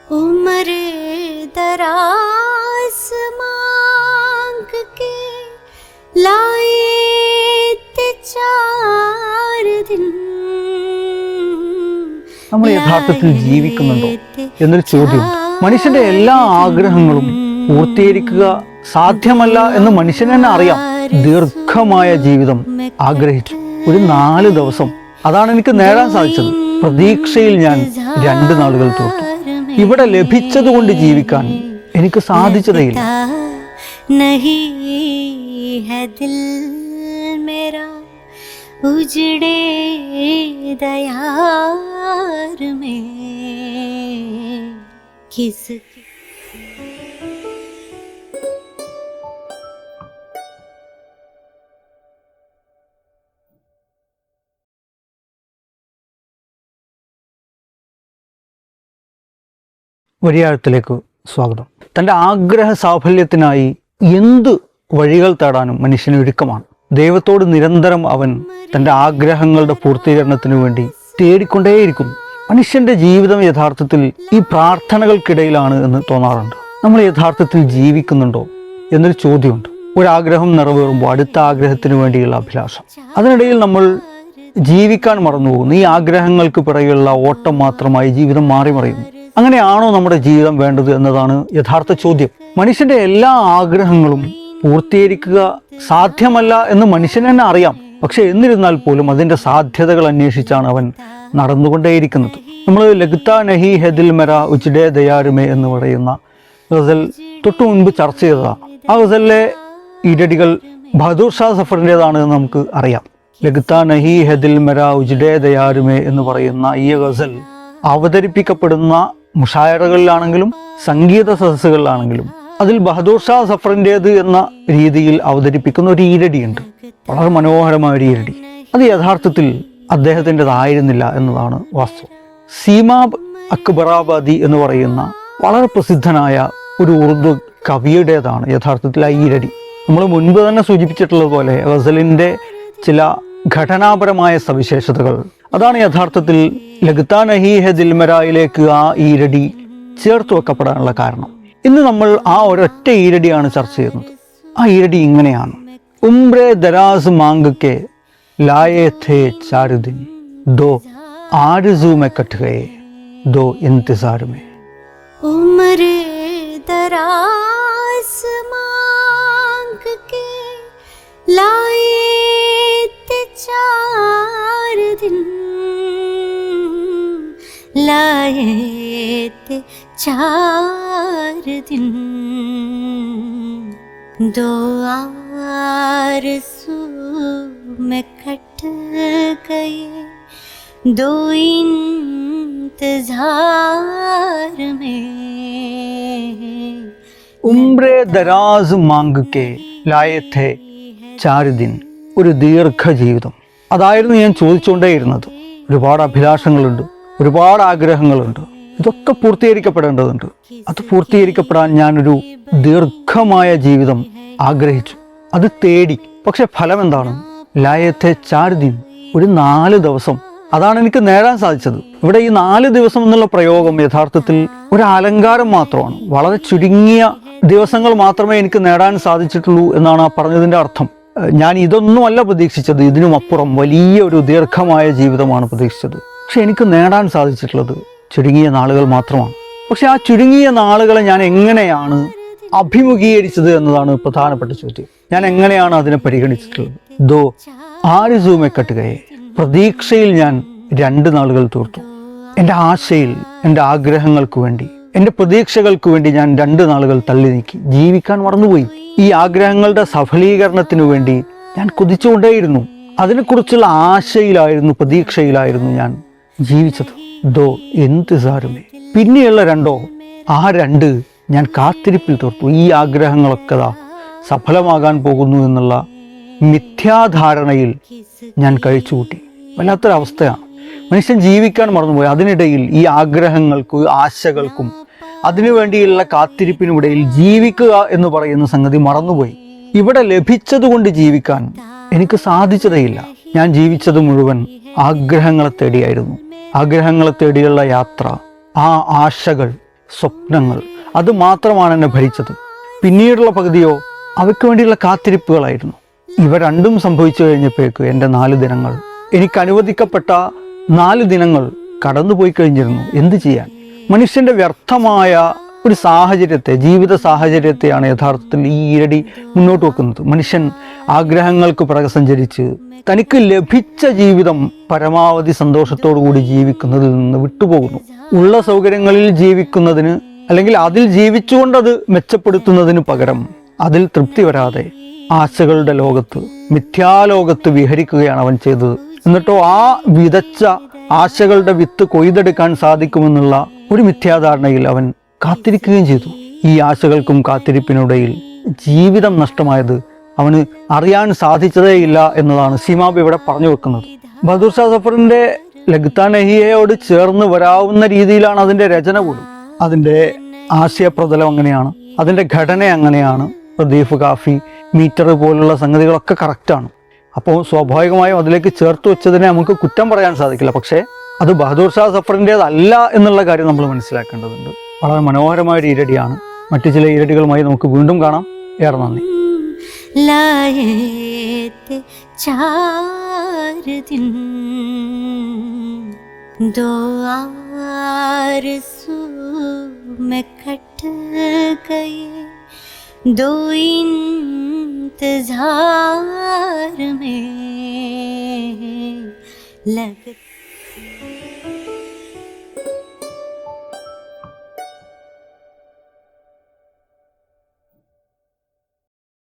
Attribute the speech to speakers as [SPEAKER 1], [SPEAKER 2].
[SPEAKER 1] उम्र दराज मांग के लाए ते 4 दिन.
[SPEAKER 2] നമ്മൾ യഥാർത്ഥത്തിൽ ജീവിക്കുന്നുണ്ടോ എന്നൊരു ചോദ്യമുണ്ട്. മനുഷ്യന്റെ എല്ലാ ആഗ്രഹങ്ങളും പൂർത്തീകരിക്കുക സാധ്യമല്ല എന്ന് മനുഷ്യന് തന്നെ അറിയാം. ദീർഘമായ ജീവിതം ആഗ്രഹിച്ചു. ഒരു 4 ദിവസം അതാണ് എനിക്ക് നേടാൻ സാധിച്ചത്. പ്രതീക്ഷയിൽ ഞാൻ 2 നാളുകൾ തീർത്തു. ഇവിടെ ലഭിച്ചതുകൊണ്ട് ജീവിക്കാൻ എനിക്ക് സാധിച്ചതേയില്ല.
[SPEAKER 1] उजड़े दयार में किस
[SPEAKER 2] വഴിയാഴത്തിലേക്ക് സ്വാഗതം. തൻ്റെ ആഗ്രഹ സാഫല്യത്തിനായി എന്ത് വഴികൾ തേടാനും മനുഷ്യന് ഒരുക്കമാണ്. ദൈവത്തോട് നിരന്തരം അവൻ തൻ്റെ ആഗ്രഹങ്ങളുടെ പൂർത്തീകരണത്തിനു വേണ്ടി തേടിക്കൊണ്ടേയിരിക്കുന്നു. മനുഷ്യന്റെ ജീവിതം യഥാർത്ഥത്തിൽ ഈ പ്രാർത്ഥനകൾക്കിടയിലാണ് എന്ന് തോന്നാറുണ്ട്. നമ്മൾ യഥാർത്ഥത്തിൽ ജീവിക്കുന്നുണ്ടോ എന്നൊരു ചോദ്യമുണ്ട്. ഒരാഗ്രഹം നിറവേറുമ്പോൾ അടുത്ത ആഗ്രഹത്തിന് വേണ്ടിയുള്ള അഭിലാഷം, അതിനിടയിൽ നമ്മൾ ജീവിക്കാൻ മറന്നുപോകുന്നു. ഈ ആഗ്രഹങ്ങൾക്ക് പിറകെയുള്ള ഓട്ടം മാത്രമായി ജീവിതം മാറി മറിയുന്നു. അങ്ങനെയാണോ നമ്മുടെ ജീവിതം വേണ്ടത് എന്നതാണ് യഥാർത്ഥ ചോദ്യം. മനുഷ്യന്റെ എല്ലാ ആഗ്രഹങ്ങളും പൂർത്തീകരിക്കുക സാധ്യമല്ല എന്ന് മനുഷ്യന് തന്നെ അറിയാം. പക്ഷെ എന്നിരുന്നാൽ പോലും അതിന്റെ സാധ്യതകൾ അന്വേഷിച്ചാണ് അവൻ നടന്നുകൊണ്ടേയിരിക്കുന്നത്. നമ്മൾ ലഗ്താ നഹി ഹെദിൽ മെര ഉജ്ഡേ ദയാരുമേ എന്ന് പറയുന്ന ഗസൽ തൊട്ടു മുൻപ് ചർച്ച ചെയ്തതാണ്. ആ ഗസലിലെ ഈരടികൾ ബഹദൂർ ഷാ സഫറിൻ്റെതാണ് എന്ന് നമുക്ക് അറിയാം. ലഗ്താ നഹി ഹെദിൽ മെര ഉജ്ഡേ ദയാരുമേ എന്ന് പറയുന്ന ഈ ഗസൽ അവതരിപ്പിക്കപ്പെടുന്ന മുഷായറകളിലാണെങ്കിലും സംഗീത സദസ്സുകളിലാണെങ്കിലും അതിൽ ബഹദൂർ ഷാ സഫറിൻ്റേത് എന്ന രീതിയിൽ അവതരിപ്പിക്കുന്ന ഒരു ഈരടിയുണ്ട്. വളരെ മനോഹരമായ ഒരു ഈരടി. അത് യഥാർത്ഥത്തിൽ അദ്ദേഹത്തിൻ്റെതായിരുന്നില്ല എന്നതാണ് വാസ്തവം. സീമാബ് അക്ബറാബാദി എന്ന് പറയുന്ന വളരെ പ്രസിദ്ധനായ ഒരു ഉറുദു കവിയുടേതാണ് യഥാർത്ഥത്തിൽ ആ ഈരടി. നമ്മൾ മുൻപ് തന്നെ സൂചിപ്പിച്ചിട്ടുള്ളതുപോലെ ഗസലിൻ്റെ ചില ഘടനാപരമായ സവിശേഷതകൾ, അതാണ് യഥാർത്ഥത്തിൽ ലഗ്താ നഹി ഹെ ദിൽമരായിലേക്ക് ആ ഈരടി ചേർത്ത് വെക്കപ്പെടാനുള്ള കാരണം. ഇന്ന് നമ്മൾ ആ ഒരൊറ്റ ഈരടിയാണ് ചർച്ച ചെയ്യുന്നത്. ആ ഈരടി ഇങ്ങനെയാണ്: ഉംറെ ദരാസ് മാംഗ് കെ ലായേ ഥേ 4 दिन, 2 ആർസൂ മേ കട്ട് ഗയേ, 2 इंतजार में.
[SPEAKER 1] उम्र दराज मांग के लाए ते 4 दिन, लाए ते 4 दिन, 2 आरज़ू में कट गए, 2 इंतजार में.
[SPEAKER 2] ഉംറെ ദരാസ് മാംഗ് കെ ലായേ ഥേ 4 दिन, ഒരു ദീർഘജീവിതം. അതായിരുന്നു ഞാൻ ചോദിച്ചുകൊണ്ടേയിരുന്നത്. ഒരുപാട് അഭിലാഷങ്ങളുണ്ട്, ഒരുപാട് ആഗ്രഹങ്ങളുണ്ട്. ഇതൊക്കെ പൂർത്തീകരിക്കപ്പെടേണ്ടതുണ്ട്. അത് പൂർത്തീകരിക്കപ്പെടാൻ ഞാനൊരു ദീർഘമായ ജീവിതം ആഗ്രഹിച്ചു, അത് തേടി. പക്ഷെ ഫലം എന്താണ്? ലായത്തെ 4 दिन, ഒരു 4 ദിവസം അതാണ് എനിക്ക് നേടാൻ സാധിച്ചത്. ഇവിടെ ഈ 4 ദിവസം എന്നുള്ള പ്രയോഗം യഥാർത്ഥത്തിൽ ഒരു അലങ്കാരം മാത്രമാണ്. വളരെ ചുരുങ്ങിയ ദിവസങ്ങൾ മാത്രമേ എനിക്ക് നേടാൻ സാധിച്ചിട്ടുള്ളൂ എന്നാണ് ആ പറഞ്ഞതിൻ്റെ അർത്ഥം. ഞാൻ ഇതൊന്നുമല്ല പ്രതീക്ഷിച്ചത്. ഇതിനും അപ്പുറം വലിയ ഒരു ദീർഘമായ ജീവിതമാണ് പ്രതീക്ഷിച്ചത്. പക്ഷെ എനിക്ക് നേടാൻ സാധിച്ചിട്ടുള്ളത് ചുരുങ്ങിയ നാളുകൾ മാത്രമാണ്. പക്ഷെ ആ ചുരുങ്ങിയ നാളുകളെ ഞാൻ എങ്ങനെയാണ് അഭിമുഖീകരിച്ചത് എന്നതാണ് പ്രധാനപ്പെട്ട ചോദ്യം. ഞാൻ എങ്ങനെയാണ് അതിനെ പരിഗണിച്ചിട്ടുള്ളത്? 2 ആർസൂ മേ കട്ട് ഗയേ, പ്രതീക്ഷയിൽ ഞാൻ 2 നാളുകൾ തീർത്തു. എൻ്റെ ആശയിൽ, എൻ്റെ ആഗ്രഹങ്ങൾക്ക് വേണ്ടി, എൻ്റെ പ്രതീക്ഷകൾക്ക് വേണ്ടി ഞാൻ 2 നാളുകൾ തള്ളി നീക്കി. ജീവിക്കാൻ മറന്നുപോയി. ഈ ആഗ്രഹങ്ങളുടെ സഫലീകരണത്തിനു വേണ്ടി ഞാൻ കുതിച്ചുകൊണ്ടേയിരുന്നു. അതിനെക്കുറിച്ചുള്ള ആശയിലായിരുന്നു, പ്രതീക്ഷയിലായിരുന്നു ഞാൻ ജീവിച്ചത്. 2 इंतजार में, പിന്നെയുള്ള 2 ആ 2 ഞാൻ കാത്തിരിപ്പിൽ തീർത്തു. ഈ ആഗ്രഹങ്ങളൊക്കെ സഫലമാകാൻ പോകുന്നു എന്നുള്ള മിഥ്യാധാരണയിൽ ഞാൻ കഴിച്ചുകൂട്ടി. വല്ലാത്തൊരവസ്ഥയാണ്. മനുഷ്യൻ ജീവിക്കാൻ മറന്നുപോയി. അതിനിടയിൽ ഈ ആഗ്രഹങ്ങൾക്കും ആശകൾക്കും അതിനുവേണ്ടിയുള്ള കാത്തിരിപ്പിനിടയിൽ ജീവിക്കുക എന്ന് പറയുന്ന സംഗതി മറന്നുപോയി. ഇവിടെ ലഭിച്ചതുകൊണ്ട് ജീവിക്കാൻ എനിക്ക് സാധിച്ചതേയില്ല. ഞാൻ ജീവിച്ചത് മുഴുവൻ ആഗ്രഹങ്ങളെ തേടിയായിരുന്നു. ആഗ്രഹങ്ങളെ തേടിയുള്ള യാത്ര, ആ ആശകൾ സ്വപ്നങ്ങൾ, അത് മാത്രമാണ് എന്നെ ഭരിച്ചത്. പിന്നീടുള്ള പകുതിയോ അവയ്ക്ക് വേണ്ടിയുള്ള കാത്തിരിപ്പുകളായിരുന്നു. ഇവ രണ്ടും സംഭവിച്ചു കഴിഞ്ഞപ്പോഴേക്ക് എൻ്റെ 4 ദിനങ്ങൾ, എനിക്ക് അനുവദിക്കപ്പെട്ട 4 ദിനങ്ങൾ കടന്നുപോയി കഴിഞ്ഞിരുന്നു. എന്ത് ചെയ്യാൻ? മനുഷ്യൻ്റെ വ്യർത്ഥമായ ഒരു സാഹചര്യത്തെ, ജീവിത സാഹചര്യത്തെയാണ് യഥാർത്ഥത്തിൽ ഈ ഈരടി മുന്നോട്ട് വെക്കുന്നത്. മനുഷ്യൻ ആഗ്രഹങ്ങൾക്ക് പിറകെ സഞ്ചരിച്ച് തനിക്ക് ലഭിച്ച ജീവിതം പരമാവധി സന്തോഷത്തോടു കൂടി ജീവിക്കുന്നതിൽ നിന്ന് വിട്ടുപോകുന്നു. ഉള്ള സൗകര്യങ്ങളിൽ ജീവിക്കുന്നതിന്, അല്ലെങ്കിൽ അതിൽ ജീവിച്ചുകൊണ്ടത് മെച്ചപ്പെടുത്തുന്നതിന് പകരം അതിൽ തൃപ്തി വരാതെ ആശകളുടെ ലോകത്ത്, മിഥ്യാലോകത്ത് വിഹരിക്കുകയാണ് അവൻ ചെയ്തത്. എന്നിട്ടോ ആ വിതച്ച ആശകളുടെ വിത്ത് കൊയ്തെടുക്കാൻ സാധിക്കുമെന്നുള്ള ഒരു മിഥ്യാധാരണയിൽ അവൻ കാത്തിരിക്കുകയും ചെയ്തു. ഈ ആശകൾക്കും കാത്തിരിപ്പിനിടയിൽ ജീവിതം നഷ്ടമായത് അവന് അറിയാൻ സാധിച്ചതേയില്ല എന്നതാണ് സീമാബ് ഇവിടെ പറഞ്ഞു വെക്കുന്നത്. ബഹദൂർ ഷാ സഫറിന്റെ ലഗ്താ നഹിയയോട് ചേർന്ന് വരാവുന്ന രീതിയിലാണ് അതിൻ്റെ രചന പോലും. അതിൻ്റെ ആശയപ്രതലം അങ്ങനെയാണ്, അതിൻ്റെ ഘടന അങ്ങനെയാണ്. പ്രദീഫ്, കാഫി, മീറ്റർ പോലുള്ള സംഗതികളൊക്കെ കറക്റ്റാണ്. അപ്പോൾ സ്വാഭാവികമായും അതിലേക്ക് ചേർത്ത് വെച്ചതിനെ നമുക്ക് കുറ്റം പറയാൻ സാധിക്കില്ല. പക്ഷേ അത് ബഹദൂർ ഷാ സഫറിൻ്റേതല്ല എന്നുള്ള കാര്യം നമ്മൾ മനസ്സിലാക്കേണ്ടതുണ്ട്. വളരെ മനോഹരമായൊരു ഈരടിയാണ്. മറ്റു ചില ഈരടികളുമായി നമുക്ക് വീണ്ടും കാണാം. ഏറെ നന്ദി.
[SPEAKER 1] लाए थे 4 दिन, 2 आरज़ू में कट गए, 2 इंतज़ार में लग